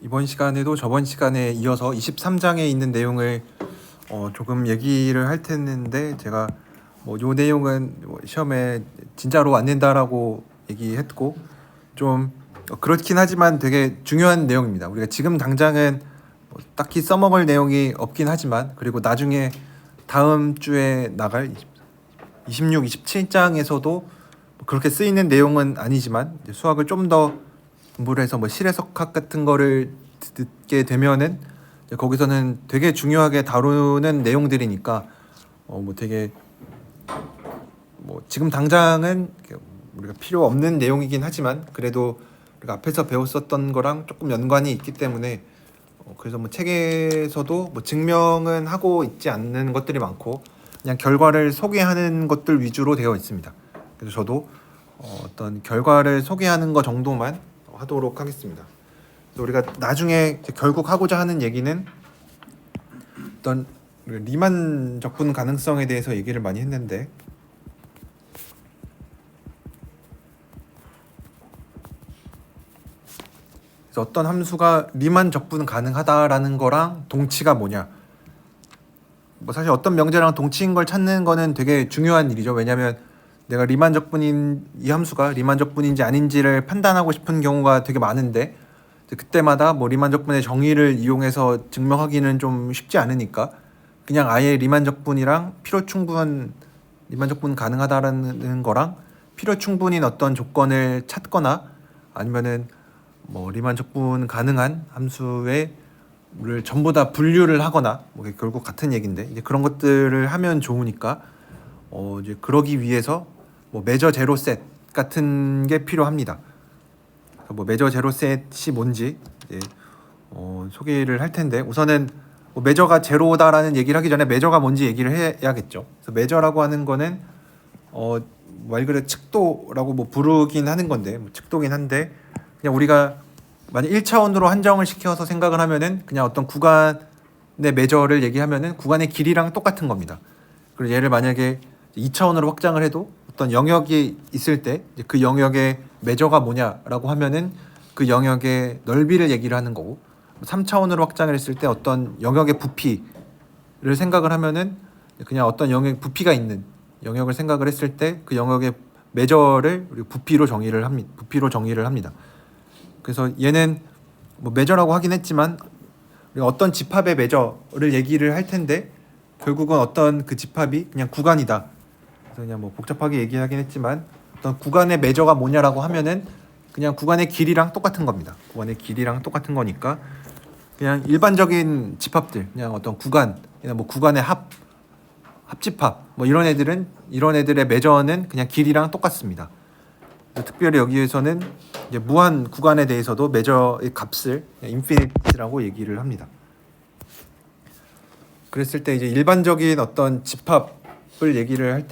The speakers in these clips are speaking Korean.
이번 시간에도 저번 시간에 이어서 23장에 있는 내용을 조금 얘기를 할 텐데, 제가 요 내용은 시험에 진짜로 안 낸다라고 얘기했고, 좀 그렇긴 하지만 되게 중요한 내용입니다. 우리가 지금 당장은 딱히 써먹을 내용이 없긴 하지만, 그리고 나중에 다음 주에 나갈 26, 27장에서도 그렇게 쓰이는 내용은 아니지만, 이제 수학을 좀 더 공부를 해서 실해석학 같은 거를 듣게 되면은 이제 거기서는 되게 중요하게 다루는 내용들이니까 되게 지금 당장은 우리가 필요 없는 내용이긴 하지만, 그래도 우리가 앞에서 배웠었던 거랑 조금 연관이 있기 때문에 그래서 책에서도 증명은 하고 있지 않는 것들이 많고, 그냥 결과를 소개하는 것들 위주로 되어 있습니다. 그래서 저도 어떤 결과를 소개하는 것 정도만 하도록 하겠습니다. 우리가 나중에 결국 하고자 하는 얘기는 어떤 리만 적분 가능성에 대해서 얘기를 많이 했는데, 그래서 어떤 함수가 리만 적분 가능하다라는 거랑 동치가 뭐냐, 사실 어떤 명제랑 동치인 걸 찾는 거는 되게 중요한 일이죠. 왜냐하면 내가 리만 적분인 이 함수가 리만 적분인지 아닌지를 판단하고 싶은 경우가 되게 많은데, 그때마다 리만 적분의 정의를 이용해서 증명하기는 좀 쉽지 않으니까 그냥 아예 리만 적분이랑 필요 충분 리만 적분 가능하다라는 거랑 필요 충분인 어떤 조건을 찾거나, 아니면은 리만 적분 가능한 함수의 를 전부 다 분류를 하거나, 결국 같은 얘기인데 이제 그런 것들을 하면 좋으니까 이제 그러기 위해서 메저 제로 셋 같은 게 필요합니다. 메저 제로 셋이 뭔지 이제 소개를 할 텐데, 우선은 메저가 제로다라는 얘기를 하기 전에 메저가 뭔지 얘기를 해야겠죠. 그래서 메저라고 하는 거는 말 그대로 측도라고 부르긴 하는 건데, 측도긴 한데, 그냥 우리가 만약 1차원으로 한정을 시켜서 생각을 하면은 그냥 어떤 구간의 메저를 얘기하면은 구간의 길이랑 똑같은 겁니다. 그리고 얘를 만약에 2차원으로 확장을 해도 어떤 영역이 있을 때 그 영역의 메저가 뭐냐라고 하면은 그 영역의 넓이를 얘기를 하는 거고, 3차원으로 확장을 했을 때 어떤 영역의 부피를 생각을 하면은 그냥 어떤 영역 부피가 있는 영역을 생각을 했을 때 그 영역의 메저를 우리 부피로 정의를 합니다. 그래서 얘는 메저라고 하긴 했지만 우리가 어떤 집합의 메저를 얘기를 할 텐데, 결국은 어떤 그 집합이 그냥 구간이다. 그래서 그냥 복잡하게 얘기하긴 했지만 어떤 구간의 메저가 뭐냐라고 하면은 그냥 구간의 길이랑 똑같은 겁니다. 구간의 길이랑 똑같은 거니까 그냥 일반적인 집합들, 그냥 어떤 구간, 구간의 합집합 이런 애들의 메저는 그냥 길이랑 똑같습니다. 특별히 여기에서는 이제 무한 구간에 대해서도 메저의 값을 인피니티라고 얘기를 합니다. 그랬을 때 이제 일반적인 어떤 집합을 얘기를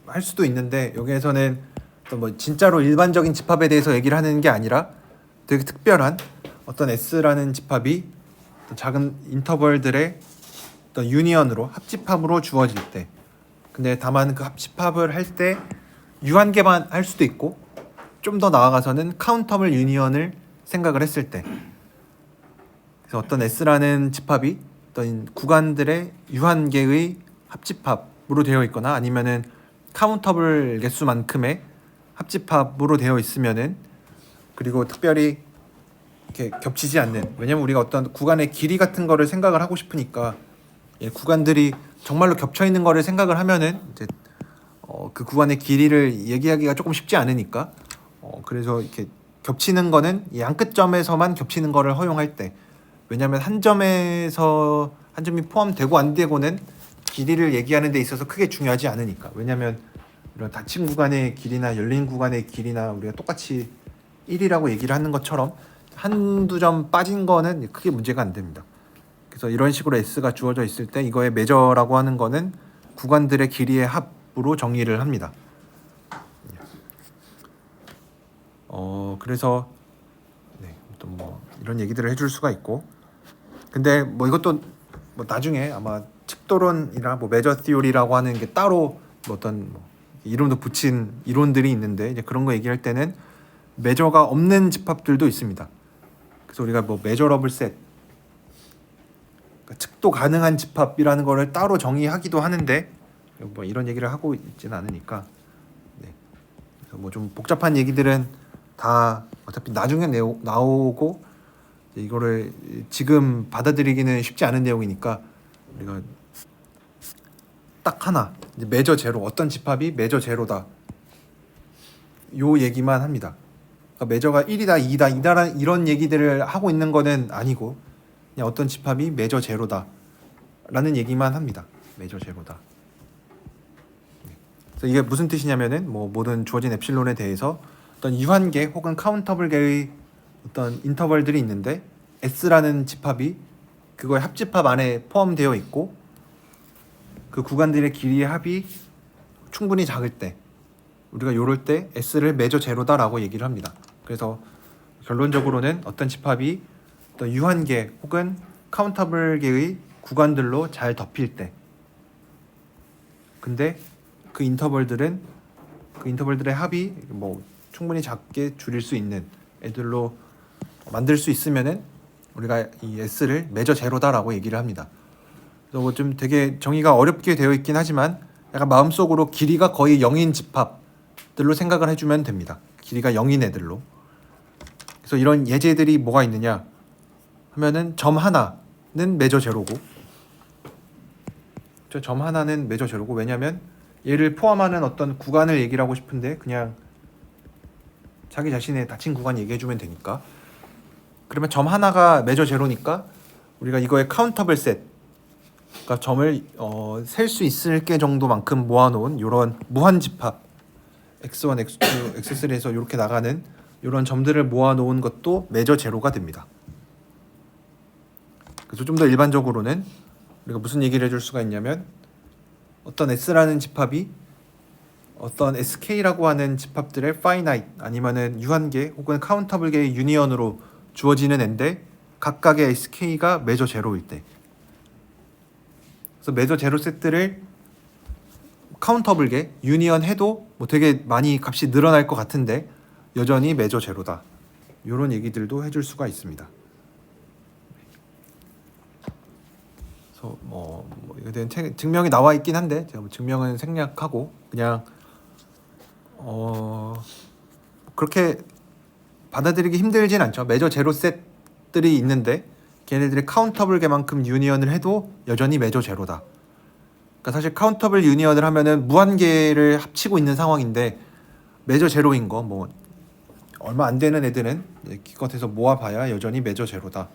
할 수도 있는데, 여기에서는 또 진짜로 일반적인 집합에 대해서 얘기를 하는 게 아니라 되게 특별한 어떤 S라는 집합이 작은 인터벌들의 어떤 유니언으로 합집합으로 주어질 때, 근데 다만 그 합집합을 할 때 유한계만 할 수도 있고, 좀 더 나아가서는 카운터블 유니언을 생각을 했을 때, 그래서 어떤 S라는 집합이 어떤 구간들의 유한계의 합집합으로 되어 있거나, 아니면은 카운터블 개수만큼의 합집합으로 되어 있으면은, 그리고 특별히 이렇게 겹치지 않는, 왜냐면 우리가 어떤 구간의 길이 같은 거를 생각을 하고 싶으니까 구간들이 정말로 겹쳐 있는 거를 생각을 하면은 이제 그 구간의 길이를 얘기하기가 조금 쉽지 않으니까, 그래서 이렇게 겹치는 거는 이 한 끝점에서만 겹치는 거를 허용할 때, 왜냐하면 한 점이 포함되고 안 되고는 길이를 얘기하는 데 있어서 크게 중요하지 않으니까. 왜냐하면 이런 닫힌 구간의 길이나 열린 구간의 길이나 우리가 똑같이 1이라고 얘기를 하는 것처럼 한두 점 빠진 거는 크게 문제가 안 됩니다. 그래서 이런 식으로 S가 주어져 있을 때 이거의 메저라고 하는 거는 구간들의 길이의 합으로 정의를 합니다. 그래서 또 이런 얘기들을 해줄 수가 있고, 근데 이것도 나중에 아마 측도론이나 메저 티오리라고 하는 게 따로 어떤 이름도 붙인 이론들이 있는데, 이제 그런 거 얘기할 때는 메저가 없는 집합들도 있습니다. 그래서 우리가 뭐 메저러블 셋, 그러니까 측도 가능한 집합이라는 거를 따로 정의하기도 하는데 뭐 이런 얘기를 하고 있지는 않으니까. 네. 그래서 뭐 좀 복잡한 얘기들은 다 어차피 나중에 나오고 이거를 지금 받아들이기는 쉽지 않은 내용이니까 우리가 딱 하나 이제 메저 제로, 어떤 집합이 메저 제로다 요 얘기만 합니다. 그러니까 메저가 1이다 2다 이런 얘기들을 하고 있는 거는 아니고 그냥 어떤 집합이 메저 제로다 라는 얘기만 합니다. 메저 제로다. 그래서 이게 무슨 뜻이냐면은 뭐 모든 주어진 엡실론에 대해서 어떤 유한계 혹은 카운터블계의 어떤 인터벌들이 있는데 S라는 집합이 그거의 합집합 안에 포함되어 있고 그 구간들의 길이의 합이 충분히 작을 때 우리가 요럴 때 S를 메저 제로다라고 얘기를 합니다. 그래서 결론적으로는 어떤 집합이 어떤 유한계 혹은 카운터블계의 구간들로 잘 덮일 때 근데 그 인터벌들의 합이 뭐 충분히 작게 줄일 수 있는 애들로 만들 수 있으면은 우리가 이 S를 메저 제로다라고 얘기를 합니다. 그래서 뭐 좀 되게 정의가 어렵게 되어 있긴 하지만 약간 마음속으로 길이가 거의 0인 집합들로 생각을 해주면 됩니다. 길이가 0인 애들로. 그래서 이런 예제들이 뭐가 있느냐 하면은 점 하나는 메저 제로고, 점 하나는 메저 제로고 왜냐면 얘를 포함하는 어떤 구간을 얘기를 하고 싶은데 그냥 자기 자신의 닫힌 구간 얘기해주면 되니까. 그러면 점 하나가 메저 제로니까 우리가 이거의 카운터블 셋, 그러니까 점을 셀 수 있을 게 정도만큼 모아놓은 이런 무한 집합 x1, x2, x3에서 이렇게 나가는 이런 점들을 모아놓은 것도 메저 제로가 됩니다. 그래서 좀 더 일반적으로는 우리가 무슨 얘기를 해줄 수가 있냐면 어떤 S라는 집합이 어떤 SK라고 하는 집합들의 finite 아니면은 유한계 혹은 카운터블계의 유니언으로 주어지는 애인데 각각의 SK가 메저 제로일 때, 그래서 메저 제로 세트를 카운터블계 유니언 해도 뭐 되게 많이 값이 늘어날 것 같은데 여전히 메저 제로다. 이런 얘기들도 해줄 수가 있습니다. 그래서 뭐 이거에 대한 증명이 나와 있긴 한데 제가 뭐 증명은 생략하고 그냥 그렇게 받아들이기 힘들진 않죠. 메저 제로 셋들이 있는데 걔네들이 카운터블계만큼 유니언을 해도 여전히 메저 제로다. 그러니까 사실 카운터블 유니언을 하면은 무한계를 합치고 있는 상황인데 메저 제로인 거 뭐 얼마 안 되는 애들은 기껏해서 모아봐야 여전히 메저 제로다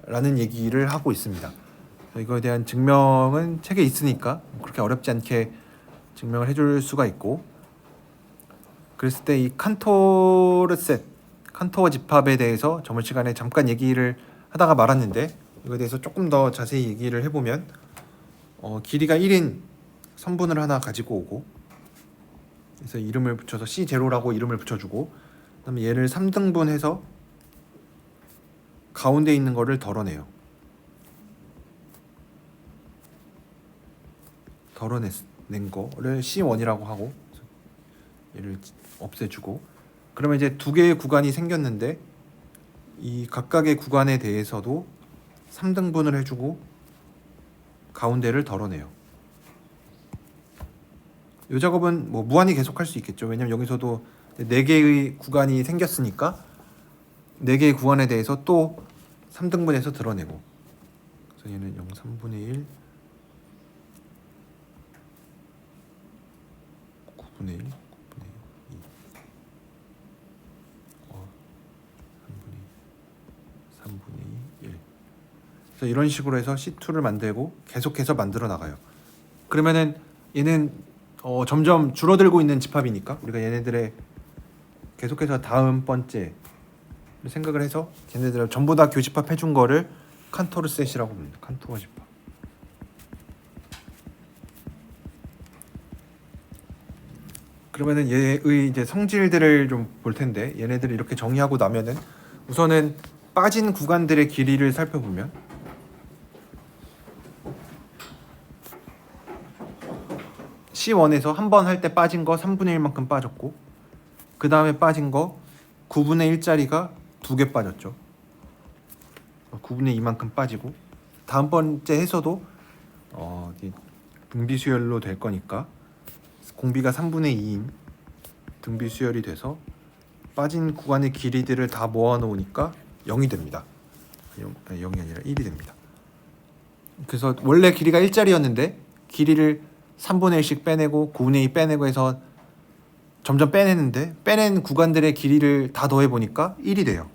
라는 얘기를 하고 있습니다. 이거에 대한 증명은 책에 있으니까 그렇게 어렵지 않게 증명을 해줄 수가 있고, 그랬을 때 이 칸토르 셋, 칸토어 집합에 대해서 저번 시간에 잠깐 얘기를 하다가 말았는데 이거에 대해서 조금 더 자세히 얘기를 해보면 길이가 1인 선분을 하나 가지고 오고, 그래서 이름을 붙여서 C0라고 이름을 붙여주고, 그다음에 얘를 3등분해서 가운데 있는 거를 덜어내요. 덜어낸 거를 C1이라고 하고 얘를 없애주고, 그러면 이제 두 개의 구간이 생겼는데 이 각각의 구간에 대해서도 3등분을 해주고 가운데를 덜어내요. 이 작업은 뭐 무한히 계속할 수 있겠죠. 왜냐면 여기서도 4개의 구간이 생겼으니까 4개의 구간에 대해서 또 3등분해서 드러내고, 그래서 얘는 0, 3분의 1 9분의 1, 9분의 2 3분의 2, 1. 그래서 이런 식으로 해서 C2를 만들고 계속해서 만들어 나가요. 그러면은 얘는 점점 줄어들고 있는 집합이니까 우리가 얘네들의 계속해서 다음 번째 생각을 해서 걔네들을 전부 다 교집합 해준 거를 칸토르 셋이라고 부릅니다. 칸토어 집합. 그러면은 얘의 이제 성질들을 좀 볼 텐데, 얘네들을 이렇게 정의하고 나면은 우선은 빠진 구간들의 길이를 살펴보면 C1에서 한 번 할 때 빠진 거 3분의 1만큼 빠졌고, 그 다음에 빠진 거 9분의 1짜리가 2개 빠졌죠. 9분의 2만큼 빠지고 다음번째 해서도 이 등비 수열로 될 거니까 공비가 3분의 2인 등비 수열이 돼서 빠진 구간의 길이들을 다 모아놓으니까 0이 됩니다. 0이 아니라 1이 됩니다. 그래서 원래 길이가 1짜리였는데 길이를 3분의 1씩 빼내고 9분의 2 빼내고 해서 점점 빼내는데 빼낸 구간들의 길이를 다 더해보니까 1이 돼요.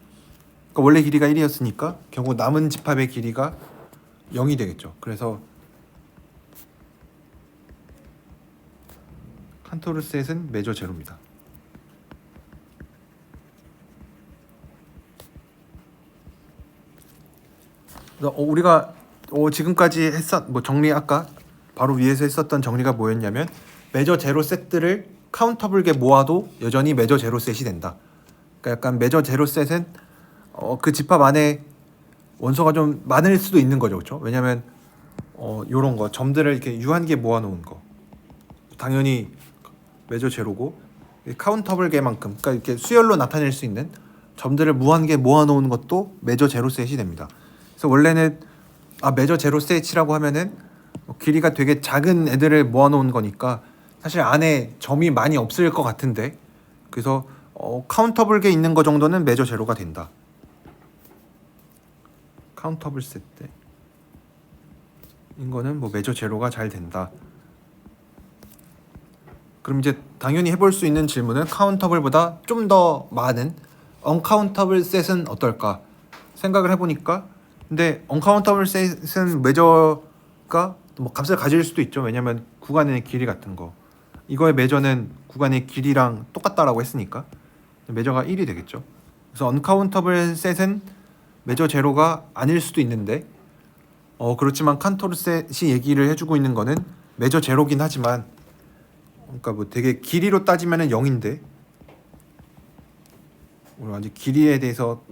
그러니까 원래 길이가 1이었으니까 결국 남은 집합의 길이가 0이 되겠죠. 그래서 칸토르 셋은 매저 제로입니다. 우리가 지금까지 정리 아까 바로 위에서 했었던 정리가 뭐였냐면 매저 제로 셋들을 카운터블게 모아도 여전히 매저 제로 셋이 된다. 그러니까 약간 매저 제로 셋은 그 집합 안에 원소가 좀 많을 수도 있는 거죠, 그렇죠? 왜냐하면 요런 거 점들을 이렇게 유한개 모아놓은 거 당연히 매저 제로고 카운터블게만큼 그러니까 이렇게 수열로 나타낼 수 있는 점들을 무한개 모아놓은 것도 매저 제로 셋이 됩니다. 그래서 원래는 매저 제로 셋이라고 하면은 길이가 되게 작은 애들을 모아놓은 거니까 사실 안에 점이 많이 없을 것 같은데 그래서 카운터블게 있는 거 정도는 매저 제로가 된다. 카운터블 세트인 거는 뭐 매저 제로가 잘 된다. 그럼 이제 당연히 해볼 수 있는 질문은 카운터블보다 좀 더 많은 언카운터블 셋은 어떨까 생각을 해보니까 근데 언카운터블 셋은 매저가 뭐 값을 가질 수도 있죠. 왜냐면 구간의 길이 같은 거 이거의 매저는 구간의 길이랑 똑같다라고 했으니까 매저가 1이 되겠죠. 그래서 언카운터블 셋은 매저 제로가 아닐 수도 있는데 그렇지만 칸토르 셋이 얘기를 해주고 있는 거는 매저 제로긴 하지만 그러니까 뭐 되게 길이로 따지면은 0인데 우리 완전 길이에 대해서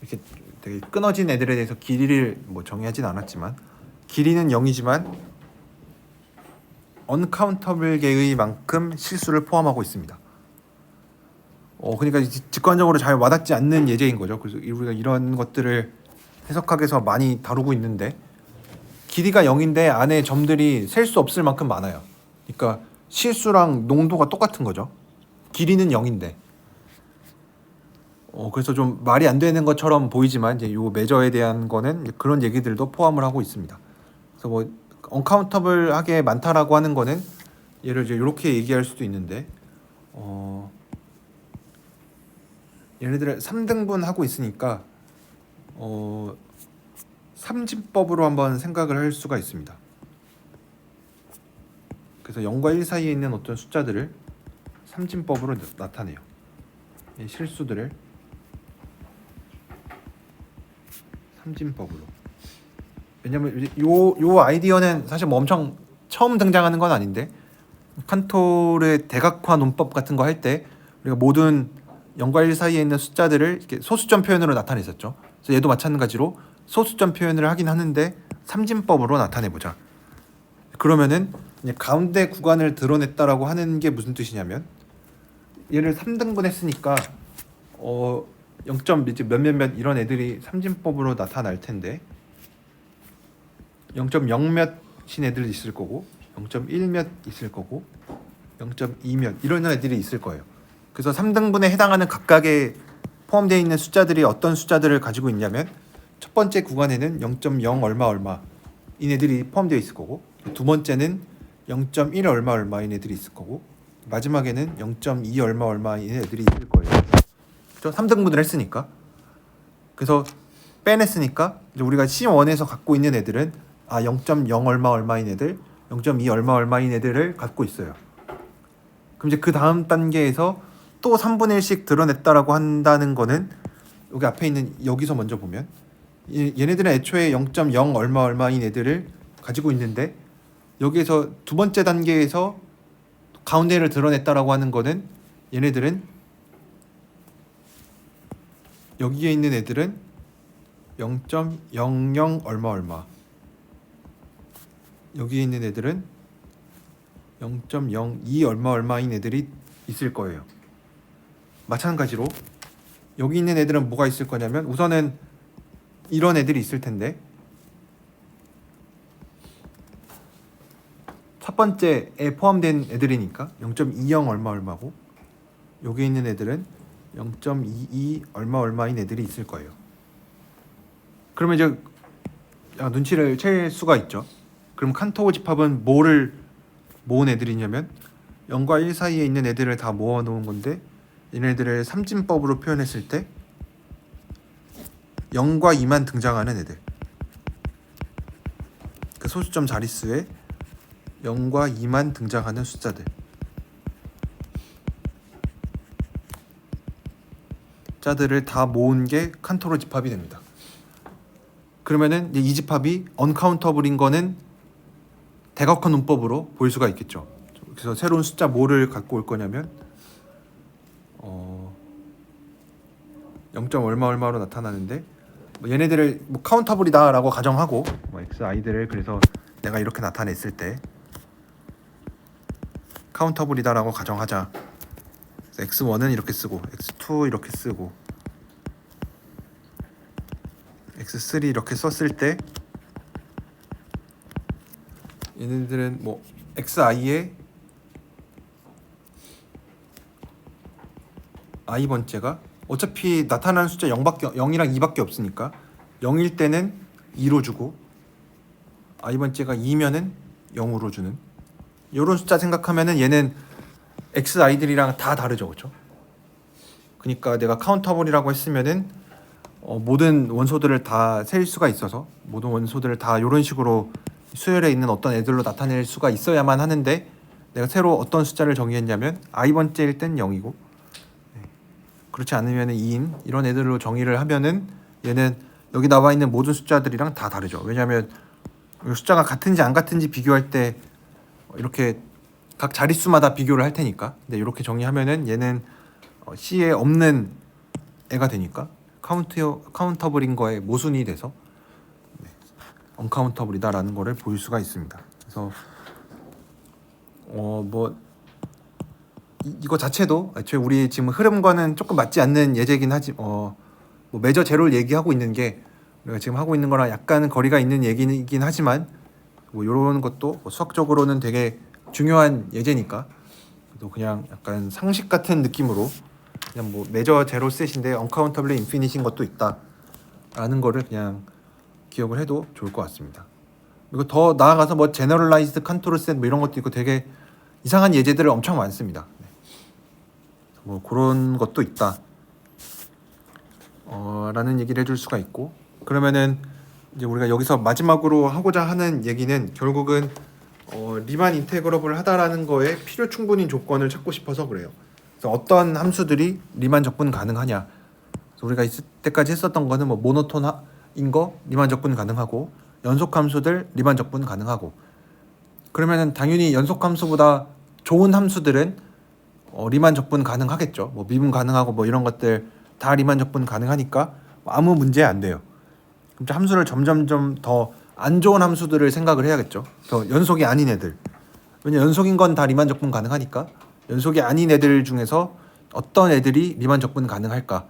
이렇게 되게 끊어진 애들에 대해서 길이를 뭐 정의하진 않았지만 길이는 0이지만 언카운터블계의 만큼 실수를 포함하고 있습니다. 그러니까 직관적으로 잘 와닿지 않는 예제인 거죠. 그래서 우리가 이런 것들을 해석하기 위해서 많이 다루고 있는데 길이가 0인데 안에 점들이 셀 수 없을 만큼 많아요. 그러니까 실수랑 농도가 똑같은 거죠. 길이는 0인데 그래서 좀 말이 안 되는 것처럼 보이지만 이제 요 매저에 대한 거는 그런 얘기들도 포함을 하고 있습니다. 그래서 뭐 언카운터블하게 많다라고 하는 거는 예를 들어 이렇게 얘기할 수도 있는데 예를 들어 3등분 하고 있으니까 삼진법으로 한번 생각을 할 수가 있습니다. 그래서 0과 1 사이에 있는 어떤 숫자들을 삼진법으로 나타내요. 이 실수들을 삼진법으로. 왜냐면 요 아이디어는 사실 뭐 엄청 처음 등장하는 건 아닌데 칸토르의 대각화 논법 같은 거 할 때 우리가 모든 0과 1 사이에 있는 숫자들을 이렇게 소수점 표현으로 나타냈었죠. 그래서 얘도 마찬가지로 소수점 표현을 하긴 하는데 삼진법으로 나타내보자. 그러면은 이제 가운데 구간을 드러냈다라고 하는 게 무슨 뜻이냐면 얘를 3등분 했으니까 0점 이제 몇몇몇 이런 애들이 삼진법으로 나타날 텐데 0.0 몇인 애들이 있을 거고 0.1 몇 있을 거고 0.2 몇 이런 애들이 있을 거예요. 그래서 3등분에 해당하는 각각의 포함되어 있는 숫자들이 어떤 숫자들을 가지고 있냐면 첫 번째 구간에는 0.0 얼마 얼마인 애들이 포함되어 있을 거고 두 번째는 0.1 얼마 얼마인 애들이 있을 거고 마지막에는 0.2 얼마 얼마인 애들이 있을 거예요. 그렇죠? 3등분을 했으니까. 그래서 빼냈으니까 이제 우리가 C1에서 갖고 있는 애들은 0.0 얼마 얼마인 애들, 0.2 얼마 얼마인 애들을 갖고 있어요. 그럼 이제 그 다음 단계에서 또 3분의 1씩 드러냈다라고 한다는 거는 여기 앞에 있는 여기서 먼저 보면 얘네들은 애초에 0.0 얼마 얼마인 애들을 가지고 있는데 여기에서 두 번째 단계에서 가운데를 드러냈다라고 하는 거는 얘네들은 여기에 있는 애들은 0.00 얼마 얼마 여기에 있는 애들은 0.02 얼마 얼마인 애들이 있을 거예요. 마찬가지로 여기 있는 애들은 뭐가 있을 거냐면 우선은 이런 애들이 있을 텐데 첫 번째에 포함된 애들이니까 0.20 얼마고 여기 있는 애들은 0.22 얼마인 애들이 있을 거예요. 그러면 이제 눈치를 챌 수가 있죠. 그럼 칸토 집합은 뭐를 모은 애들이냐면 0과 1 사이에 있는 애들을 다 모아 놓은 건데 얘네들을 삼진법으로 표현했을 때 0과 2만 등장하는 애들, 그 소수점 자릿수에 0과 2만 등장하는 숫자들, 숫자들을 다 모은 게 칸토르 집합이 됩니다. 그러면은 이 집합이 언카운터블인 거는 대각화 문법으로 볼 수가 있겠죠. 그래서 새로운 숫자 뭐를 갖고 올 거냐면 0. 얼마로 나타나는데 얘네들을 카운터블이다라고 가정하고 xi들을 그래서 내가 이렇게 나타냈을 때 카운터블이다라고 가정하자. x1은 이렇게 쓰고 x2 이렇게 쓰고 x3 이렇게 썼을 때 얘네들은 xi의 i번째가 어차피 나타나는 숫자 0이랑 2밖에 없으니까 0일 때는 2로 주고 i번째가 2면은 0으로 주는 이런 숫자 생각하면은 얘는 xi들이랑 다 다르죠, 그렇죠? 그러니까 내가 카운터블이라고 했으면은 모든 원소들을 다 셀 수가 있어서 모든 원소들을 다 이런 식으로 수열에 있는 어떤 애들로 나타낼 수가 있어야만 하는데 내가 새로 어떤 숫자를 정의했냐면 i번째일 땐 0이고 그렇지 않으면 2인 이런 애들로 정의를 하면은 얘는 여기 나와 있는 모든 숫자들이랑 다 다르죠. 왜냐하면 숫자가 같은지 안 같은지 비교할 때 이렇게 각 자릿수마다 비교를 할 테니까. 근데 이렇게 정의하면은 얘는 C에 없는 애가 되니까 카운터블인 거에 모순이 돼서 언카운터블이다라는 거를 보일 수가 있습니다. 그래서 이거 자체도 애초에 우리 지금 흐름과는 조금 맞지 않는 예제긴 하지 메저 제로를 얘기하고 있는 게 우리가 지금 하고 있는 거랑 약간 거리가 있는 얘기이긴 하지만 이런 것도 수학적으로는 되게 중요한 예제니까 또 그냥 약간 상식 같은 느낌으로 그냥 메저 제로 셋인데 언카운터블리 인피니트인 것도 있다라는 거를 그냥 기억을 해도 좋을 것 같습니다. 그리고 더 나아가서 제너럴라이즈드 칸토르 셋 이런 것도 있고 되게 이상한 예제들을 엄청 많습니다. 그런 것도 있다 라는 얘기를 해줄 수가 있고 그러면은 이제 우리가 여기서 마지막으로 하고자 하는 얘기는 결국은 리만 인테그러블 하다라는 거에 필요 충분인 조건을 찾고 싶어서 그래요. 그래서 어떤 함수들이 리만 적분 가능하냐. 그래서 우리가 있을 때까지 했었던 거는 모노톤인 거 리만 적분 가능하고 연속 함수들 리만 적분 가능하고 그러면은 당연히 연속 함수보다 좋은 함수들은 리만 적분 가능하겠죠. 미분 가능하고 이런 것들 다 리만 적분 가능하니까 아무 문제 안 돼요. 그럼 함수를 점점점 더 안 좋은 함수들을 생각을 해야겠죠. 더 연속이 아닌 애들. 왜냐 연속인 건 다 리만 적분 가능하니까 연속이 아닌 애들 중에서 어떤 애들이 리만 적분 가능할까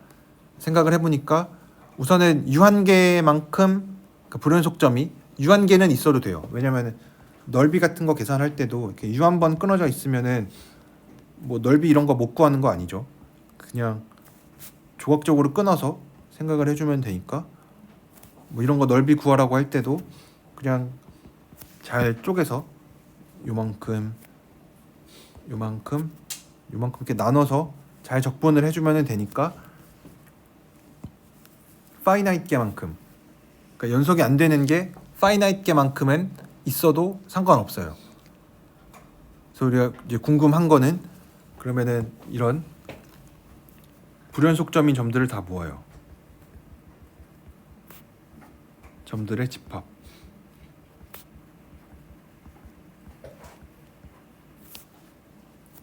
생각을 해보니까 우선은 유한계만큼 불연속점이 유한계는 있어도 돼요. 왜냐면 넓이 같은 거 계산할 때도 이렇게 유 한 번 끊어져 있으면은 넓이 이런 거 못 구하는 거 아니죠. 그냥 조각적으로 끊어서 생각을 해주면 되니까 이런 거 넓이 구하라고 할 때도 그냥 잘 쪼개서 요만큼 이렇게 나눠서 잘 적분을 해주면 되니까 파이나이트계만큼 그러니까 연속이 안 되는 게 파이나이트계만큼은 있어도 상관없어요. 그래서 우리가 이제 궁금한 거는 그러면은 이런 불연속점인 점들을 다 모아요. 점들의 집합.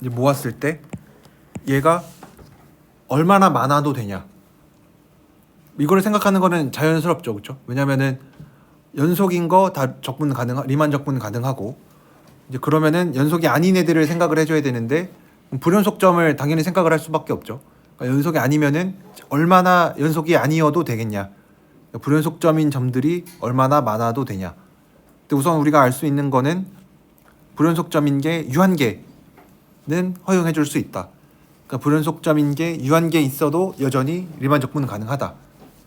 이제 모았을 때 얘가 얼마나 많아도 되냐. 이거를 생각하는 거는 자연스럽죠, 그렇죠? 왜냐면은 연속인 거 다 리만 적분 가능하고 이제 그러면은 연속이 아닌 애들을 생각을 해줘야 되는데 불연속점을 당연히 생각을 할 수밖에 없죠. 그러니까 연속이 아니면은 얼마나 연속이 아니어도 되겠냐. 불연속점인 점들이 얼마나 많아도 되냐. 근데 우선 우리가 알 수 있는 거는 불연속점인 게 유한계는 허용해 줄 수 있다. 그러니까 불연속점인 게 유한계 있어도 여전히 리만 적분 가능하다.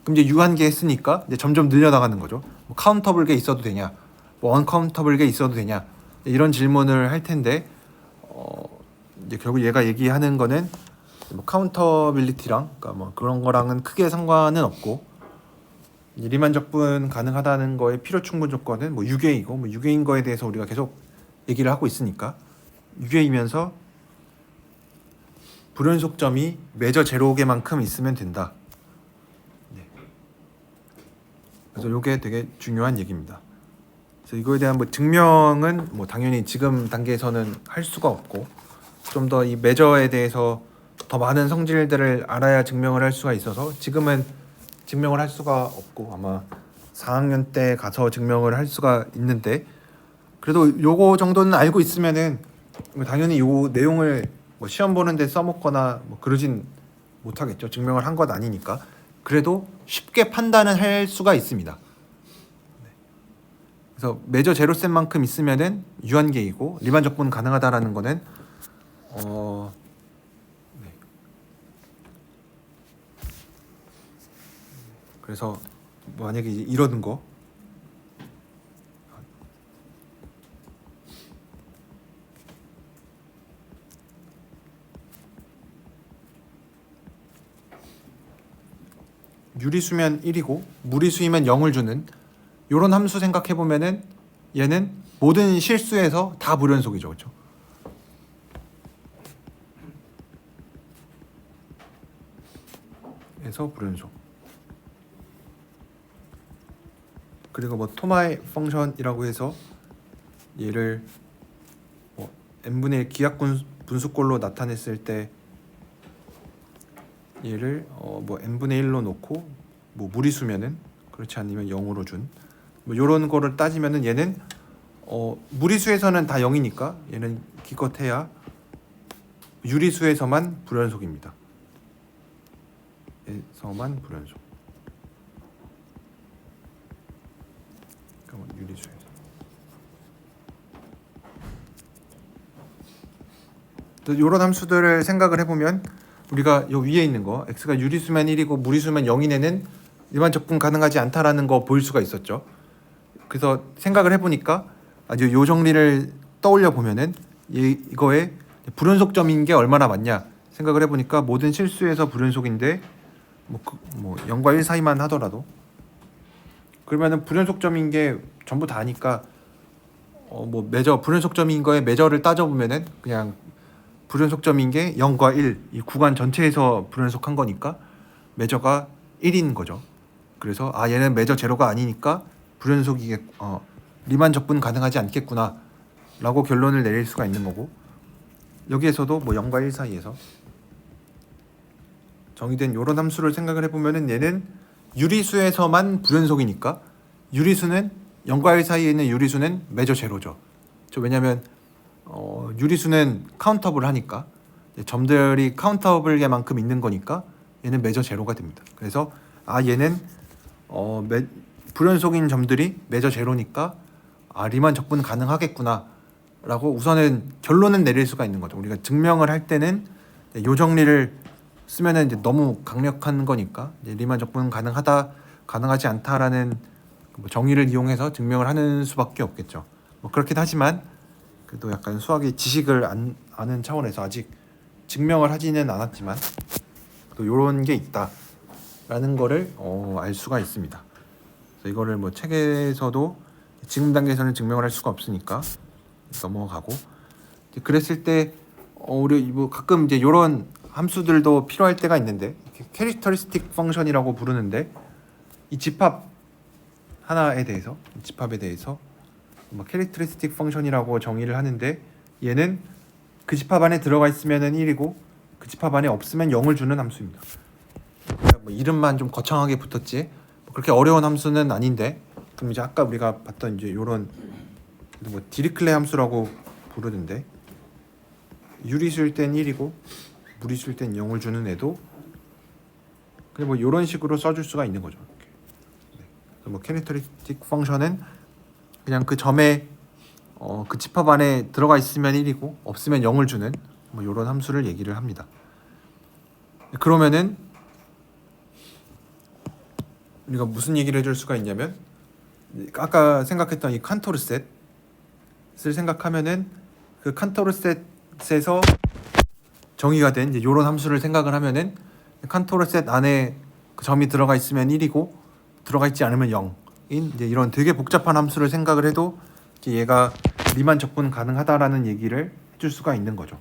그럼 이제 유한계 했으니까 이제 점점 늘려나가는 거죠. 뭐 카운터블계 있어도 되냐, 뭐 언카운터블계 있어도 되냐, 이런 질문을 할 텐데 이제 결국 얘가 얘기하는 거는 뭐 카운터빌리티랑 그러니까 뭐 그런 거랑은 크게 상관은 없고 리만 적분 가능하다는 거의 필요 충분 조건은 뭐 유괴이고 뭐 유괴인 거에 대해서 우리가 계속 얘기를 하고 있으니까 유괴이면서 불연속점이 매저 제로개만큼 있으면 된다. 네. 그래서 이게 되게 중요한 얘기입니다. 그래서 이거에 대한 뭐 증명은 뭐 당연히 지금 단계에서는 할 수가 없고 좀 더 이 매저에 대해서 더 많은 성질들을 알아야 증명을 할 수가 있어서 지금은 증명을 할 수가 없고 아마 4학년 때 가서 증명을 할 수가 있는데 그래도 요거 정도는 알고 있으면은 당연히 요 내용을 뭐 시험 보는데 써먹거나 뭐 그러진 못하겠죠. 증명을 한 것 아니니까. 그래도 쉽게 판단은 할 수가 있습니다. 그래서 매저 제로셈만큼 있으면은 유한계이고 리만 적분 가능하다라는 거는 네. 그래서 만약에 이러는 거 유리수면 1이고 무리수이면 0을 주는 요런 함수 생각해 보면은 얘는 모든 실수에서 다 불연속이죠. 그렇죠? 에서 불연속. 그리고 뭐 토마의 펑션이라고 해서 얘를 뭐 n분의 1 기하 분수꼴로 나타냈을 때 얘를 뭐 n분의 1로 놓고 뭐 무리수면은 그렇지 않으면 0으로 준 뭐 요런 거를 따지면은 얘는 무리수에서는 다 0이니까 얘는 기껏해야 유리수에서만 불연속입니다. 에서만 불연속. 그러면 유리수에서. 요런 함수들을 생각을 해보면 우리가 요 위에 있는 거 x가 유리수면 1이고 무리수면 0인 애는 일반 적분 가능하지 않다라는 거 보일 수가 있었죠. 그래서 생각을 해보니까 아주 요 정리를 떠올려 보면은 이거에 불연속점인 게 얼마나 많냐 생각을 해보니까 모든 실수에서 불연속인데 뭐 0과 1 사이만 하더라도 그러면은 불연속점인 게 전부 다니까 뭐 매저 불연속점인 거에 매저를 따져보면은 그냥 불연속점인 게 0과 1 이 구간 전체에서 불연속한 거니까 매저가 1인 거죠. 그래서 얘는 매저 제로가 아니니까 불연속이겠 리만 적분 가능하지 않겠구나 라고 결론을 내릴 수가 있는 거고 여기에서도 뭐 0과 1 사이에서 정의된 요런 함수를 생각을 해보면은 얘는 유리수에서만 불연속이니까 유리수는 0과 1 사이에 있는 유리수는 매저 제로죠. 왜냐면 유리수는 카운터블 하니까 점들이 카운터블계만큼 있는 거니까 얘는 매저 제로가 됩니다. 그래서 얘는 불연속인 점들이 매저 제로니까 리만 적분 가능하겠구나 라고 우선은 결론은 내릴 수가 있는 거죠. 우리가 증명을 할 때는 요 정리를 쓰면은 이제 너무 강력한 거니까 리만 적분 가능하지 않다라는 뭐 정의를 이용해서 증명을 하는 수밖에 없겠죠. 뭐 그렇긴 하지만 그래도 약간 수학의 지식을 아는 차원에서 아직 증명을 하지는 않았지만 또 이런 게 있다라는 거를 알 수가 있습니다. 그래서 이거를 뭐 책에서도 지금 단계에서는 증명을 할 수가 없으니까 넘어가고 그랬을 때 우리 뭐 가끔 이제 이런 함수들도 필요할 때가 있는데 캐릭터리스틱 펑션이라고 부르는데 이 집합 하나에 대해서 집합에 대해서 뭐 캐릭터리스틱 펑션이라고 정의를 하는데 얘는 그 집합 안에 들어가 있으면은 1이고 그 집합 안에 없으면 0을 주는 함수입니다. 뭐 이름만 좀 거창하게 붙었지 그렇게 어려운 함수는 아닌데 그럼 이제 아까 우리가 봤던 이제 요런 뭐 디리클레 함수라고 부르는데 유리수일 땐 1이고 무리수일 땐 0을 주는 애도 그냥 뭐 요런 식으로 써줄 수가 있는 거죠. 이렇게. 네. 뭐 캐릭터리스틱 펑션은 그냥 그 점에 그 집합 안에 들어가 있으면 1이고 없으면 0을 주는 뭐 이런 함수를 얘기를 합니다. 그러면은 우리가 무슨 얘기를 해줄 수가 있냐면 아까 생각했던 이 칸토르 셋을 생각하면은 그 칸토르 셋에서 정의가 된 이런 함수를 생각을 하면은 칸토르 셋 안에 그 점이 들어가 있으면 1이고 들어가 있지 않으면 0인 이제 이런 되게 복잡한 함수를 생각을 해도 이제 얘가 리만 적분 가능하다라는 얘기를 해줄 수가 있는 거죠.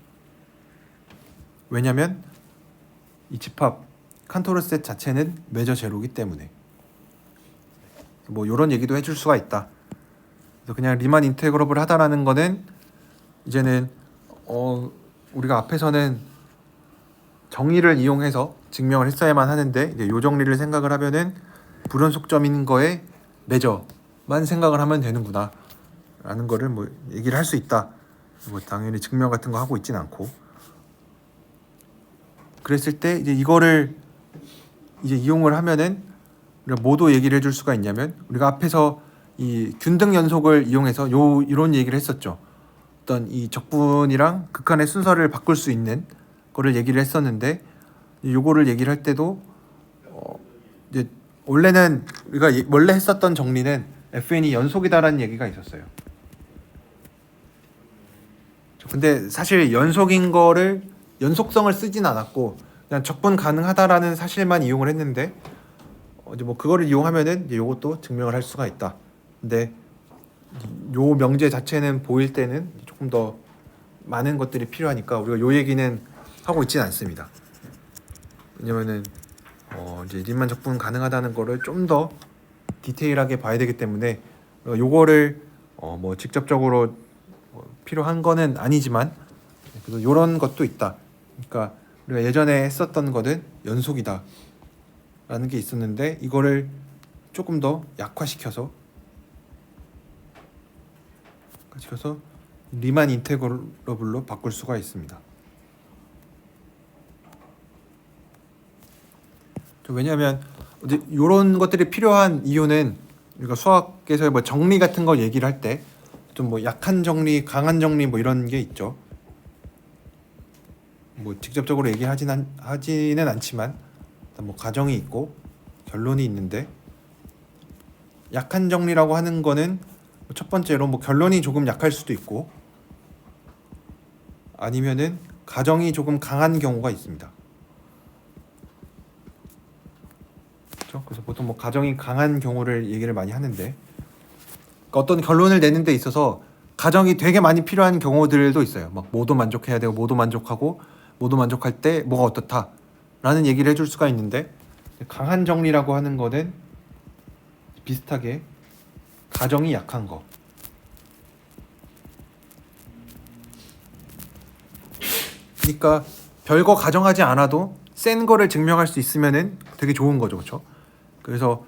왜냐면 이 집합 칸토르 셋 자체는 매저 제로이기 때문에 뭐 이런 얘기도 해줄 수가 있다. 그래서 그냥 리만 인테그러블 하다라는 거는 이제는 우리가 앞에서는 정의를 이용해서 증명을 했어야만 하는데 이제 요 정리를 생각을 하면은 불연속점인 거에 매저만 생각을 하면 되는구나 라는 거를 뭐 얘기를 할 수 있다. 뭐 당연히 증명 같은 거 하고 있진 않고 그랬을 때 이제 이거를 이제 이용을 하면은 우리가 뭐도 얘기를 해줄 수가 있냐면 우리가 앞에서 이 균등 연속을 이용해서 이런 얘기를 했었죠. 어떤 이 적분이랑 극한의 순서를 바꿀 수 있는 거를 얘기를 했었는데 요거를 얘기를 할 때도 이제 원래는 우리가 원래 했었던 정리는 fn이 연속이다라는 얘기가 있었어요. 근데 사실 연속인 거를 연속성을 쓰진 않았고 그냥 적분 가능하다라는 사실만 이용을 했는데 이제 뭐 그거를 이용하면은 이제 요것도 증명을 할 수가 있다. 근데 요 명제 자체는 보일 때는 조금 더 많은 것들이 필요하니까 우리가 요 얘기는 하고 있지는 않습니다. 왜냐면은 이제 리만 적분 가능하다는 거를 좀 더 디테일하게 봐야 되기 때문에 요거를 뭐 직접적으로 필요한 거는 아니지만 그래도 요런 것도 있다. 그러니까 우리가 예전에 했었던 거는 연속이다 라는 게 있었는데 이거를 조금 더 약화시켜서 리만 인테그러블로 바꿀 수가 있습니다. 왜냐하면 이런 것들이 필요한 이유는 우리가 수학에서 뭐 정리 같은 걸 얘기를 할 때 좀 뭐 약한 정리, 강한 정리 뭐 이런 게 있죠. 뭐 직접적으로 얘기하지는 않지만 뭐 가정이 있고 결론이 있는데 약한 정리라고 하는 거는 첫 번째로 뭐 결론이 조금 약할 수도 있고 아니면은 가정이 조금 강한 경우가 있습니다. 그렇죠? 그래서 보통 뭐 가정이 강한 경우를 얘기를 많이 하는데 그러니까 어떤 결론을 내는 데 있어서 가정이 되게 많이 필요한 경우들도 있어요. 막 모두 만족해야 되고 모두 만족하고 모두 만족할 때 뭐가 어떻다라는 얘기를 해줄 수가 있는데 강한 정리라고 하는 거는 비슷하게 가정이 약한 거. 그러니까 별거 가정하지 않아도 센 거를 증명할 수 있으면은 되게 좋은 거죠, 그렇죠? 그래서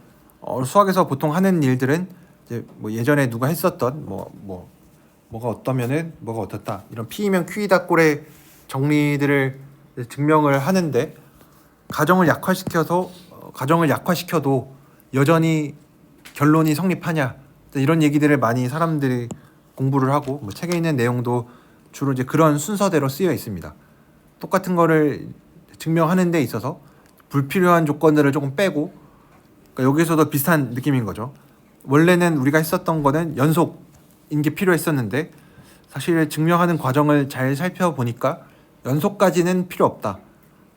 수학에서 보통 하는 일들은 이제 뭐 예전에 누가 했었던 뭐가 어떠면은 뭐가 어떻다 이런 P이면 Q이다 꼴의 정리들을 증명을 하는데 가정을 약화시켜도 여전히 결론이 성립하냐 이런 얘기들을 많이 사람들이 공부를 하고 뭐 책에 있는 내용도 주로 이제 그런 순서대로 쓰여 있습니다. 똑같은 거를 증명하는 데 있어서 불필요한 조건들을 조금 빼고 그러니까 여기서도 비슷한 느낌인 거죠. 원래는 우리가 했었던 거는 연속인 게 필요했었는데 사실 증명하는 과정을 잘 살펴보니까 연속까지는 필요 없다.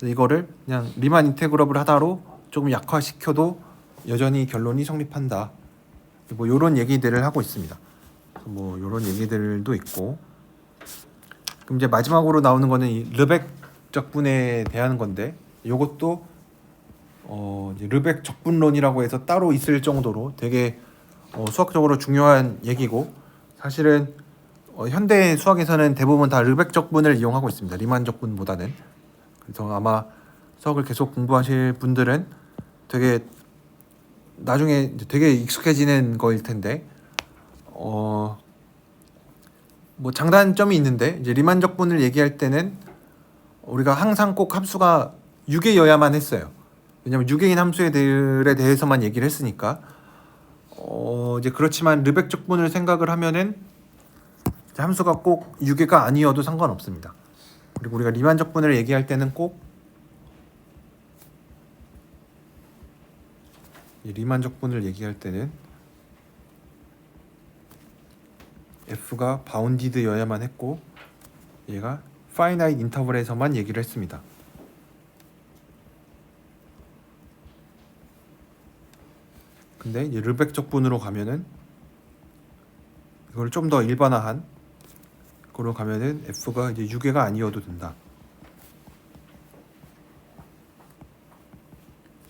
이거를 그냥 리만 인테그러블 하다로 조금 약화시켜도 여전히 결론이 성립한다. 뭐 이런 얘기들을 하고 있습니다. 뭐 이런 얘기들도 있고 그럼 이제 마지막으로 나오는 거는 이 르벡 적분에 대한 건데 이것도 이제 르벡 적분론이라고 해서 따로 있을 정도로 되게 수학적으로 중요한 얘기고 사실은 현대 수학에서는 대부분 다 르벡 적분을 이용하고 있습니다. 리만 적분보다는. 그래서 아마 수학을 계속 공부하실 분들은 되게 나중에 되게 익숙해지는 거일 텐데 뭐 장단점이 있는데 이제 리만 적분을 얘기할 때는 우리가 항상 꼭 함수가 6개여야만 했어요. 왜냐면 6개인 함수들에 대해서만 얘기를 했으니까 이제 그렇지만 르벡 적분을 생각을 하면은 이제 함수가 꼭 유계가 아니어도 상관없습니다. 그리고 우리가 리만 적분을 얘기할 때는 꼭 이 리만 적분을 얘기할 때는 f가 바운디드여야만 했고 얘가 파이나이트 인터벌에서만 얘기를 했습니다. 근데 이제 르벡 적분으로 가면은 이걸 좀 더 일반화한 거로 가면은 f가 이제 유계가 아니어도 된다.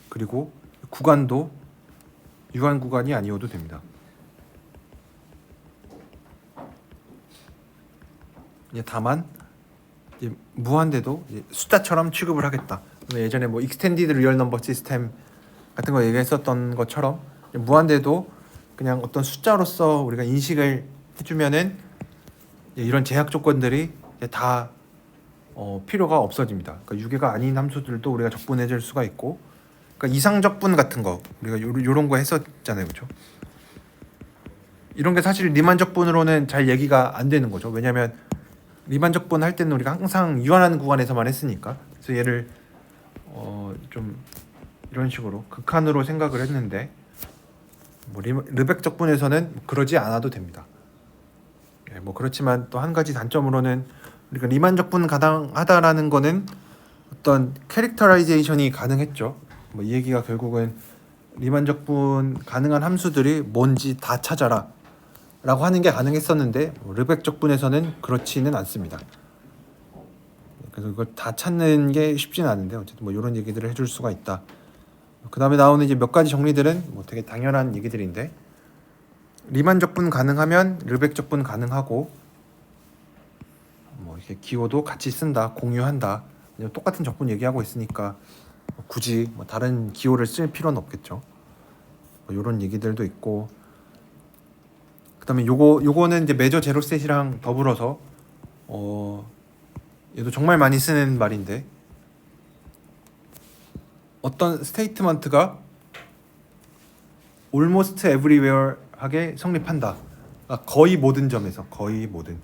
그리고 구간도 유한 구간이 아니어도 됩니다. 다만 이제 무한대도 이제 숫자처럼 취급을 하겠다. 예전에 뭐 익스텐디드 리얼 넘버 시스템 같은 거 얘기했었던 것처럼 무한대도 그냥 어떤 숫자로서 우리가 인식을 해주면은 이런 제약 조건들이 다 필요가 없어집니다. 그러니까 유계가 아닌 함수들도 우리가 적분해줄 수가 있고, 그러니까 이상 적분 같은 거 우리가 요런 거 했었잖아요, 그렇죠? 이런 게 사실 리만 적분으로는 잘 얘기가 안 되는 거죠. 왜냐하면 리만 적분 할 때는 우리가 항상 유한한 구간에서만 했으니까. 그래서 얘를 좀 이런 식으로 극한으로 생각을 했는데 뭐 르벡 적분에서는 그러지 않아도 됩니다. 뭐 그렇지만 또 한 가지 단점으로는 우리가 리만 적분 가능하다라는 거는 어떤 캐릭터라이제이션이 가능했죠. 뭐 이 얘기가 결국은 리만 적분 가능한 함수들이 뭔지 다 찾아라 라고 하는 게 가능했었는데 르벡 적분에서는 그렇지는 않습니다. 그래서 이걸 다 찾는 게 쉽지는 않은데 어쨌든 뭐 이런 얘기들을 해줄 수가 있다. 그 다음에 나오는 이제 몇 가지 정리들은 뭐 되게 당연한 얘기들인데, 리만 적분 가능하면 르벡 적분 가능하고, 뭐 이렇게 기호도 같이 쓴다, 공유한다. 똑같은 적분 얘기하고 있으니까 굳이 뭐 다른 기호를 쓸 필요는 없겠죠. 뭐 이런 얘기들도 있고, 그다음에 요거는 이제 메저 제로셋이랑 더불어서 얘도 정말 많이 쓰는 말인데, 어떤 스테이트먼트가 almost everywhere 하게 성립한다. 거의 모든 점에서, 거의 모든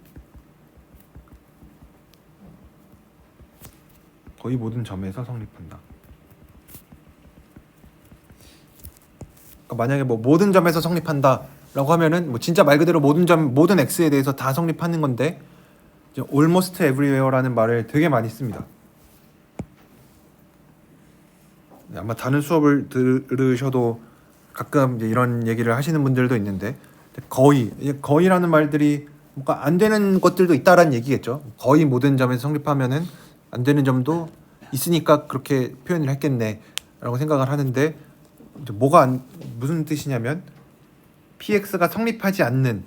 점에서 성립한다. 그러니까 만약에 뭐 모든 점에서 성립한다라고 하면은 뭐 진짜 말 그대로 모든 x에 대해서 다 성립하는 건데, 이제 almost everywhere라는 말을 되게 많이 씁니다. 아마 다른 수업을 들으셔도 가끔 이제 이런 얘기를 하시는 분들도 있는데, 거의라는 말들이 뭔가 안 되는 것들도 있다라는 얘기겠죠. 거의 모든 점에서 성립하면은 안 되는 점도 있으니까 그렇게 표현을 했겠네라고 생각을 하는데, 이제 무슨 뜻이냐면 PX가 성립하지 않는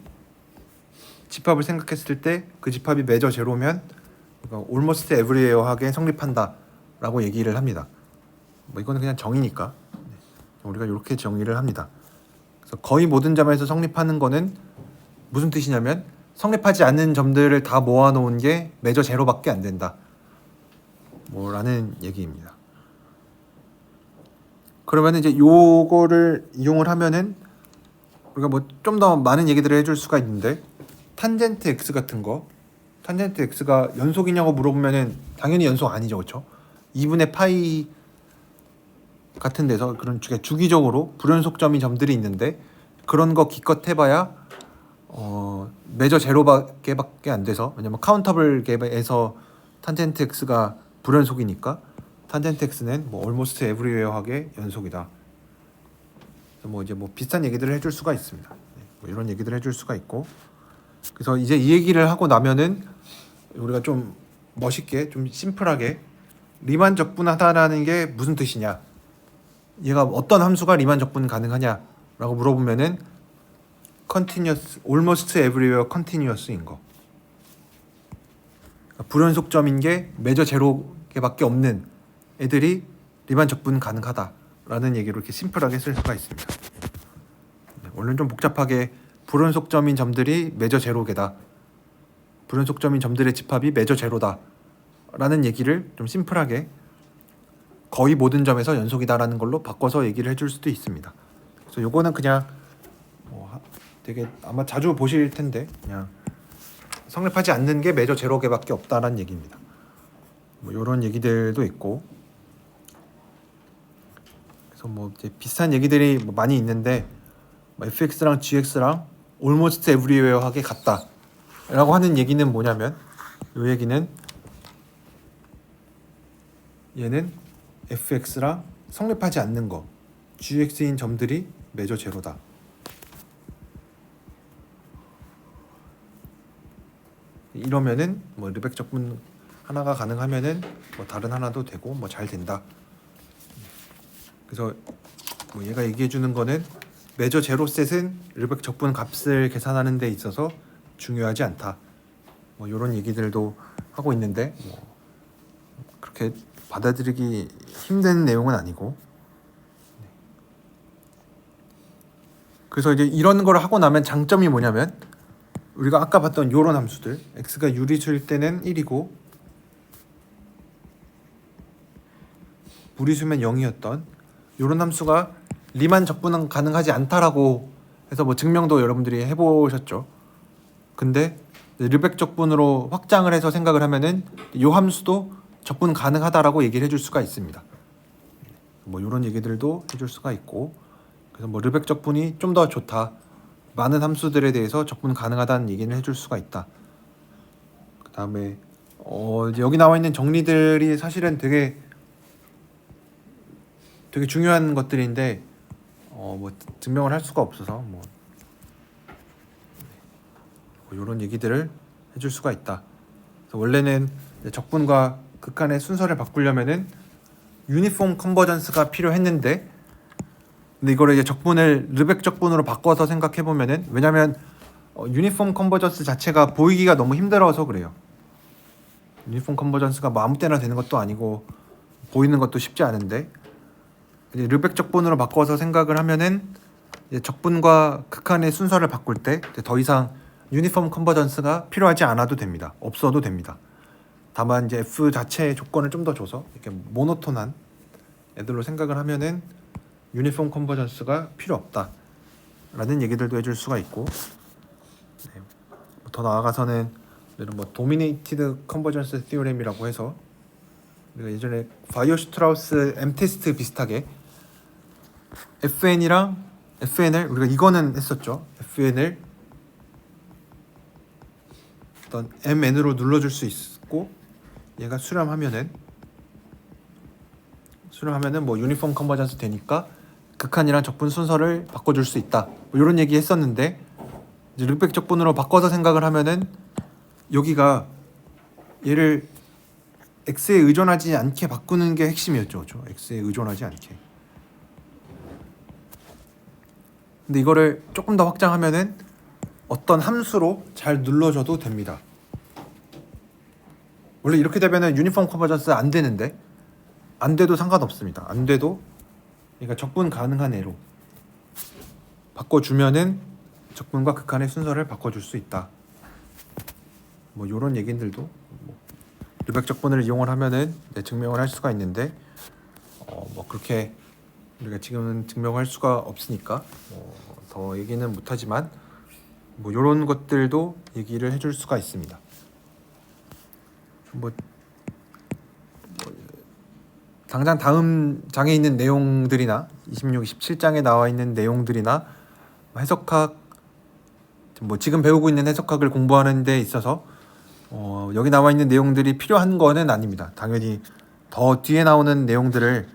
집합을 생각했을 때 그 집합이 메저 제로면 그러니까 almost everywhere하게 성립한다라고 얘기를 합니다. 뭐 이거는 그냥 정의니까 우리가 이렇게 정의를 합니다. 그래서 거의 모든 점에서 성립하는 거는 무슨 뜻이냐면 성립하지 않는 점들을 다 모아놓은 게 메저 제로밖에 안 된다. 뭐라는 얘기입니다. 그러면 이제 요거를 이용을 하면은 우리가 뭐 좀 더 많은 얘기들을 해줄 수가 있는데, 탄젠트 x 같은 거, 탄젠트 x가 연속이냐고 물어보면은 당연히 연속 아니죠, 그렇죠? 2분의 파이 같은 데서 그런 주기적으로 불연속점인 점들이 있는데, 그런 거 기껏 해봐야 메저 제로밖에 안 돼서, 왜냐면 카운터블 갭에서 탄젠트 x가 불연속이니까 탄젠트 x는 뭐 almost everywhere하게 연속이다. 뭐 이제 뭐 비슷한 얘기들을 해줄 수가 있습니다. 뭐 이런 얘기들을 해줄 수가 있고, 그래서 이제 이 얘기를 하고 나면은 우리가 좀 멋있게, 좀 심플하게 리만 적분하다라는 게 무슨 뜻이냐, 얘가 어떤 함수가 리만 적분 가능하냐라고 물어보면은 continuous, almost everywhere continuous인 거, 불연속점인 게 메저 제로개밖에 없는 애들이 리만 적분 가능하다라는 얘기로 이렇게 심플하게 쓸 수가 있습니다. 원래는 좀 복잡하게 불연속점인 점들이 메저 제로개다, 불연속점인 점들의 집합이 메저 제로다라는 얘기를 좀 심플하게 거의 모든 점에서 연속이다라는 걸로 바꿔서 얘기를 해줄 수도 있습니다. 그래서 요거는 그냥 되게 아마 자주 보실 텐데 그냥 성립하지 않는 게 매저 제로 개밖에 없다라는 얘기입니다. 뭐 이런 얘기들도 있고 그래서 뭐 이제 비슷한 얘기들이 뭐 많이 있는데 뭐 FX랑 GX랑 almost everywhere하게 같다라고 하는 얘기는 뭐냐면 이 얘기는 얘는 FX랑 성립하지 않는 거 GX인 점들이 매저 제로다. 이러면은 뭐 르벡 적분 하나가 가능하면은 뭐 다른 하나도 되고 뭐 잘 된다. 그래서 뭐 얘가 얘기해 주는 거는 매저 제로셋은 르벡 적분 값을 계산하는 데 있어서 중요하지 않다. 뭐 이런 얘기들도 하고 있는데 뭐 그렇게 받아들이기 힘든 내용은 아니고. 그래서 이제 이런 걸 하고 나면 장점이 뭐냐면 우리가 아까 봤던 요런 함수들 x가 유리수일 때는 1이고 무리수면 0이었던 요런 함수가 리만 적분은 가능하지 않다라고 해서 뭐 증명도 여러분들이 해보셨죠. 근데 르벡 적분으로 확장을 해서 생각을 하면은 요 함수도 적분 가능하다라고 얘기를 해줄 수가 있습니다. 뭐 요런 얘기들도 해줄 수가 있고 그래서 뭐 르벡 적분이 좀 더 좋다. 많은 함수들에 대해서 적분 가능하다는 얘기를 해줄 수가 있다. 그 다음에 이제 여기 나와 있는 정리들이 사실은 되게 중요한 것들인데 뭐 증명을 할 수가 없어서 뭐 이런 얘기들을 해줄 수가 있다. 그래서 원래는 적분과 극한의 순서를 바꾸려면은 유니폼 컨버전스가 필요했는데 근데 이거를 이제 적분을 르벡 적분으로 바꿔서 생각해 보면은 왜냐면 유니폼 컨버전스 자체가 보이기가 너무 힘들어서 그래요. 유니폼 컨버전스가 뭐 아무 때나 되는 것도 아니고 보이는 것도 쉽지 않은데 이제 르벡 적분으로 바꿔서 생각을 하면은 이제 적분과 극한의 순서를 바꿀 때 더 이상 유니폼 컨버전스가 필요하지 않아도 됩니다. 없어도 됩니다. 다만 이제 F 자체의 조건을 좀 더 줘서 이렇게 모노톤한 애들로 생각을 하면은 유니폼 컨버전스가 필요 없다라는 얘기들도 해줄 수가 있고 네. 더 나아가서는 이런 뭐 도미네이티드 컨버전스 티오렘이라고 해서 우리가 예전에 바이오-슈트라우스 M-테스트 비슷하게 FN을 우리가 이거는 했었죠. FN을 어떤 MN으로 눌러줄 수 있고 얘가 수렴하면은 뭐 유니폼 컨버전스 되니까 극한이랑 적분 순서를 바꿔줄 수 있다. 뭐 이런 얘기 했었는데 이제 르벡 적분으로 바꿔서 생각을 하면은 여기가 얘를 x에 의존하지 않게 바꾸는 게 핵심이었죠. 그렇죠? x에 의존하지 않게. 근데 이거를 조금 더 확장하면은 어떤 함수로 잘 눌러줘도 됩니다. 원래 이렇게 되면은 유니폼 컨버전스 안 되는데 안 돼도 상관없습니다. 안 돼도 그러니까 적분 가능한 애로 바꿔주면은 적분과 극한의 순서를 바꿔줄 수 있다. 뭐 이런 얘기들도 뭐 르벡 적분을 이용을 하면은 증명을 할 수가 있는데 뭐 그렇게 우리가 지금은 증명할 수가 없으니까 더 얘기는 못하지만 뭐 이런 것들도 얘기를 해줄 수가 있습니다. 뭐 당장 다음 장에 있는 내용들이나 26, 27장에 나와 있는 내용들이나 해석학 뭐 지금 배우고 있는 해석학을 공부하는 데 있어서 여기 나와 있는 내용들이 필요한 거는 아닙니다. 당연히 더 뒤에 나오는 내용들을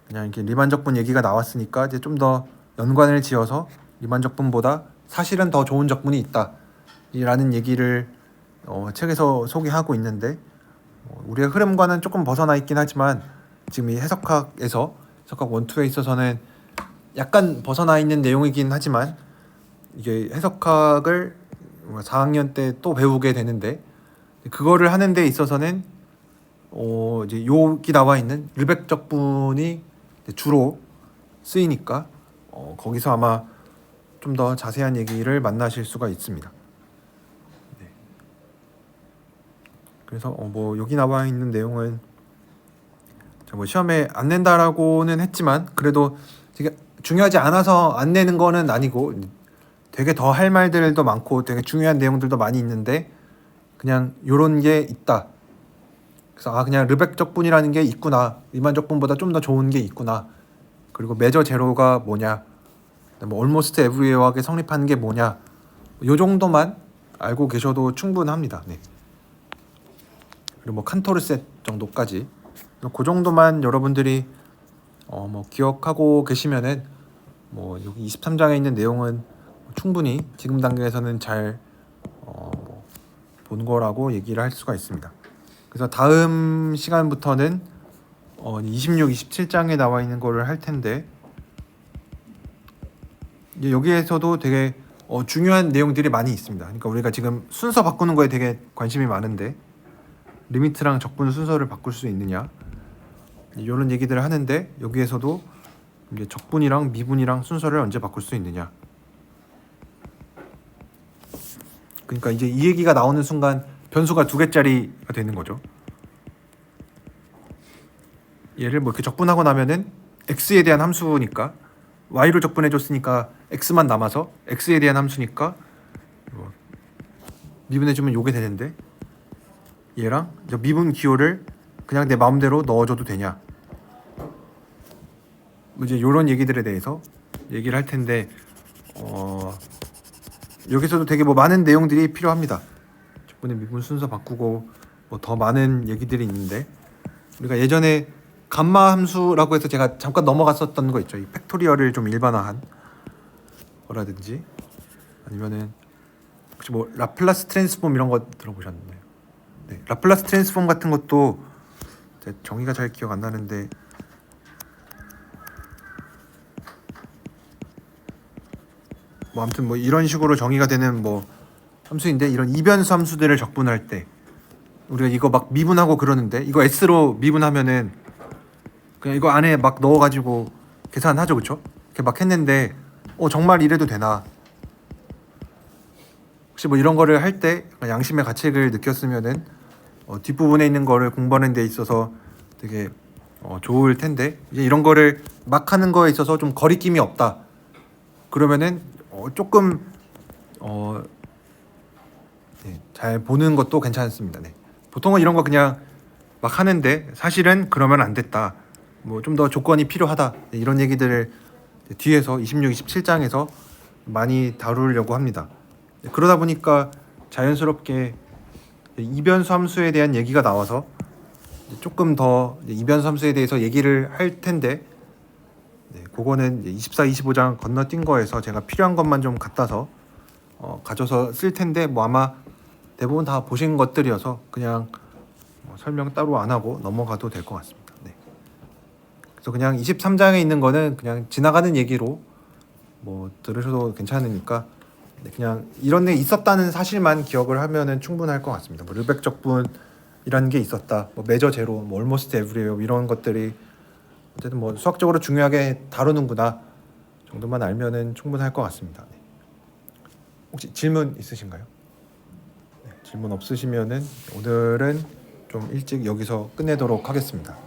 그냥 이렇게 리만 적분 얘기가 나왔으니까 이제 좀 더 연관을 지어서 리만 적분보다 사실은 더 좋은 적분이 있다라는 얘기를 책에서 소개하고 있는데 우리의 흐름과는 조금 벗어나 있긴 하지만 지금 이 해석학에서 해석학 1, 2에 있어서는 약간 벗어나 있는 내용이긴 하지만 이게 해석학을 4학년 때 또 배우게 되는데 그거를 하는 데 있어서는 이제 여기 나와 있는 르벡 적분이 주로 쓰이니까 거기서 아마 좀 더 자세한 얘기를 만나실 수가 있습니다. 네. 그래서 뭐 여기 나와 있는 내용은 뭐 시험에 안 낸다라고는 했지만 그래도 되게 중요하지 않아서 안 내는 거는 아니고 되게 더 할 말들도 많고 되게 중요한 내용들도 많이 있는데 그냥 요런 게 있다. 그래서 아 그냥 르벡 적분이라는 게 있구나. 리만 적분보다 좀 더 좋은 게 있구나. 그리고 메저 제로가 뭐냐. 뭐 almost everywhere하게 성립하는 게 뭐냐. 요 정도만 알고 계셔도 충분합니다. 네. 그리고 뭐 칸토르셋 정도까지 그 정도만 여러분들이 뭐 기억하고 계시면은 뭐 여기 23장에 있는 내용은 충분히 지금 단계에서는 잘 본 거라고 얘기를 할 수가 있습니다. 그래서 다음 시간부터는 26, 27장에 나와 있는 거를 할 텐데 이제 여기에서도 되게 중요한 내용들이 많이 있습니다. 그러니까 우리가 지금 순서 바꾸는 거에 되게 관심이 많은데 리미트랑 적분 순서를 바꿀 수 있느냐 이런 얘기들을 하는데 여기에서도 이제 적분이랑 미분이랑 순서를 언제 바꿀 수 있느냐. 그러니까 이제 이 얘기가 나오는 순간 변수가 2개짜리가 되는 거죠. 얘를 뭐 이렇게 적분하고 나면은 x에 대한 함수니까 y로 적분해 줬으니까 x만 남아서 x에 대한 함수니까 미분해 주면 요게 되는데 얘랑 미분 기호를 그냥 내 마음대로 넣어줘도 되냐. 이제 요런 얘기들에 대해서 얘기를 할 텐데 여기서도 되게 뭐 많은 내용들이 필요합니다. 적분의 미분 순서 바꾸고 뭐 더 많은 얘기들이 있는데 우리가 예전에 감마 함수라고 해서 제가 잠깐 넘어갔었던 거 있죠. 이 팩토리얼을 좀 일반화한 거라든지 아니면은 혹시 뭐 라플라스 트랜스폼 이런 거 들어보셨나요? 네, 라플라스 트랜스폼 같은 것도 정의가 잘 기억 안 나는데 뭐 아무튼 뭐 이런 식으로 정의가 되는 뭐 함수인데 이런 이변수 함수들을 적분할 때 우리가 이거 막 미분하고 그러는데 이거 s로 미분하면은 그냥 이거 안에 막 넣어가지고 계산하죠, 그쵸? 이렇게 막 했는데 정말 이래도 되나? 혹시 뭐 이런 거를 할 때 양심의 가책을 느꼈으면은 뒷부분에 있는 거를 공부하는 데 있어서 되게 좋을 텐데 이제 이런 거를 막 하는 거에 있어서 좀 거리낌이 없다. 그러면은 조금 네, 잘 보는 것도 괜찮습니다. 네. 보통은 이런 거 그냥 막 하는데 사실은 그러면 안 됐다. 뭐 좀 더 조건이 필요하다. 네, 이런 얘기들을 뒤에서 26, 27장에서 많이 다루려고 합니다. 네, 그러다 보니까 자연스럽게 이변수 함수에 대한 얘기가 나와서 조금 더 이변수 함수에 대해서 얘기를 할 텐데 네, 그거는 24, 25장 건너뛴 거에서 제가 필요한 것만 좀 갖다서 가져서 쓸 텐데 뭐 아마 대부분 다 보신 것들이어서 그냥 설명 따로 안 하고 넘어가도 될 것 같습니다. 네. 그래서 그냥 23장에 있는 거는 그냥 지나가는 얘기로 뭐 들으셔도 괜찮으니까 그냥 이런 게 있었다는 사실만 기억을 하면은 충분할 것 같습니다. 뭐 르벡 적분이라는 게 있었다. 뭐 메저 제로, 뭐 almost everywhere 이런 것들이 어쨌든 뭐 수학적으로 중요하게 다루는구나 정도만 알면은 충분할 것 같습니다. 네. 혹시 질문 있으신가요? 네, 질문 없으시면은 오늘은 좀 일찍 여기서 끝내도록 하겠습니다.